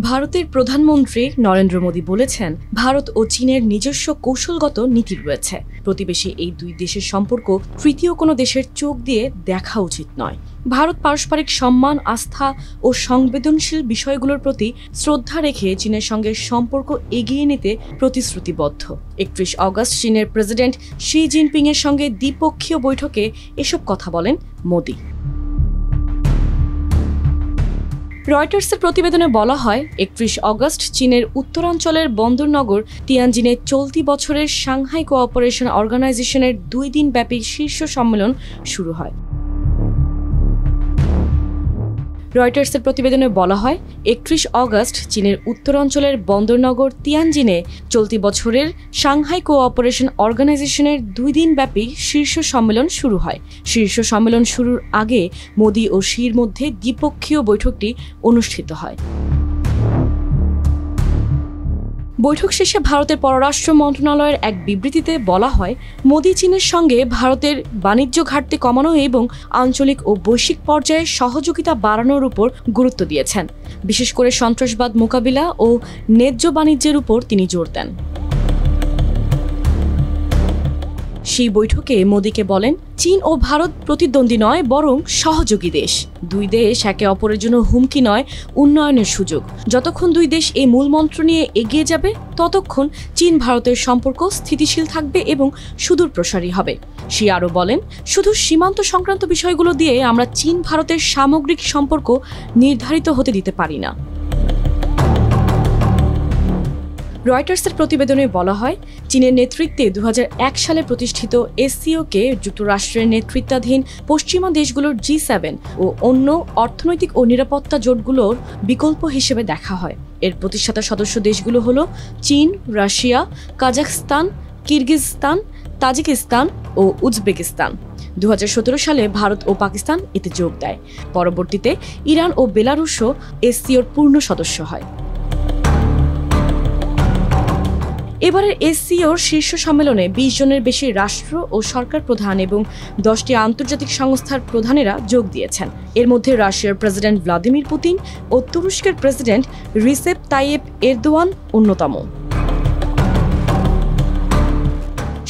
ভারতের প্রধানমন্ত্রী নরেন্দ্র মোদী বলেছেন, ভারত ও চীনের নিজস্ব কৌশলগত নীতি রয়েছে। প্রতিবেশী এই দুই দেশের সম্পর্ক তৃতীয় কোনো দেশের চোখ দিয়ে দেখা উচিত নয়। ভারত পারস্পরিক সম্মান, আস্থা ও সংবেদনশীল বিষয়গুলোর প্রতি শ্রদ্ধা রেখে চীনের সঙ্গে সম্পর্ক এগিয়ে নিতে প্রতিশ্রুতিবদ্ধ। 31 অগস্ট চীনের প্রেসিডেন্ট শি জিনপিং এর সঙ্গে দ্বিপক্ষীয় বৈঠকে এসব কথা বলেন মোদী। রয়টার্সের প্রতিবেদনে বলা হয়, 31 অগস্ট চীনের উত্তরাঞ্চলের বন্দরনগর তিয়ানজিনে চলতি বছরের সাংহাই কোঅপারেশন অর্গানাইজেশনের 2 দিনব্যাপী শীর্ষ সম্মেলন শুরু হয়। রয়টার্সের প্রতিবেদনে বলা হয়, 31 অগস্ট চীনের উত্তরাঞ্চলের বন্দরনগর তিয়ানজিনে চলতি বছরের সাংহাই কোঅপারেশন অর্গানাইজেশনের 2 দিনব্যাপী শীর্ষ সম্মেলন শুরু হয়। শীর্ষ সম্মেলন শুরুর আগে মোদী ও শির মধ্যে দ্বিপক্ষীয় বৈঠকটি অনুষ্ঠিত হয়। বৈঠক শেষে ভারতের পররাষ্ট্র মন্ত্রণালয়ের এক বিবৃতিতে বলা হয়, মোদী চীনের সঙ্গে ভারতের বাণিজ্য ঘাটতি কমানো এবং আঞ্চলিক ও বৈশ্বিক পর্যায়ে সহযোগিতা বাড়ানোর উপর গুরুত্ব দিয়েছেন। বিশেষ করে সন্ত্রাসবাদ মোকাবিলা ও ন্যায্য বাণিজ্যের উপর তিনি জোর দেন। সেই বৈঠকে মোদীকে বলেন, চীন ও ভারত প্রতিদ্বন্দ্বী নয়, বরং সহযোগী দেশ। দুই দেশ একে অপরের জন্য হুমকি নয়, উন্নয়নের সুযোগ। যতক্ষণ দুই দেশ এই মূলমন্ত্র নিয়ে এগিয়ে যাবে, ততক্ষণ চীন ভারতের সম্পর্ক স্থিতিশীল থাকবে এবং সুদূর প্রসারী হবে। শি আরও বলেন, শুধু সীমান্ত সংক্রান্ত বিষয়গুলো দিয়ে আমরা চীন ভারতের সামগ্রিক সম্পর্ক নির্ধারিত হতে দিতে পারি না। রয়টার্সের প্রতিবেদনে বলা হয়, চীনের নেতৃত্বে 2001 সালে প্রতিষ্ঠিত এসসিওকে যুক্তরাষ্ট্রের নেতৃত্বাধীন পশ্চিমা দেশগুলোর G7 ও অন্য অর্থনৈতিক ও নিরাপত্তা জোটগুলোর বিকল্প হিসেবে দেখা হয়। এর প্রতিষ্ঠাতা সদস্য দেশগুলো হলো চীন, রাশিয়া, কাজাখস্তান, কিরগিজস্তান, তাজিকিস্তান ও উজবেকিস্তান। 2017 সালে ভারত ও পাকিস্তান এতে যোগ দেয়। পরবর্তীতে ইরান ও বেলারুশও এসসিওর পূর্ণ সদস্য হয়। এবারের এসসিওর শীর্ষ সম্মেলনে 20 জনের বেশি রাষ্ট্র ও সরকার প্রধান এবং 10টি আন্তর্জাতিক সংস্থার প্রধানেরা যোগ দিয়েছেন। এর মধ্যে রাশিয়ার প্রেসিডেন্ট ভ্লাদিমির পুতিন ও তুরস্কের প্রেসিডেন্ট রিসেপ তাইয়েপ এরদোয়ান অন্যতম।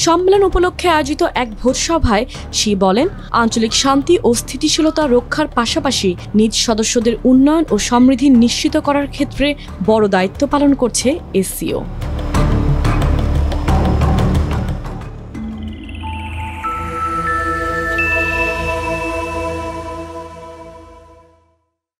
সম্মেলন উপলক্ষে আয়োজিত এক ভোজসভায় শি বলেন, আঞ্চলিক শান্তি ও স্থিতিশীলতা রক্ষার পাশাপাশি নিজ সদস্যদের উন্নয়ন ও সমৃদ্ধি নিশ্চিত করার ক্ষেত্রে বড় দায়িত্ব পালন করছে এসসিও।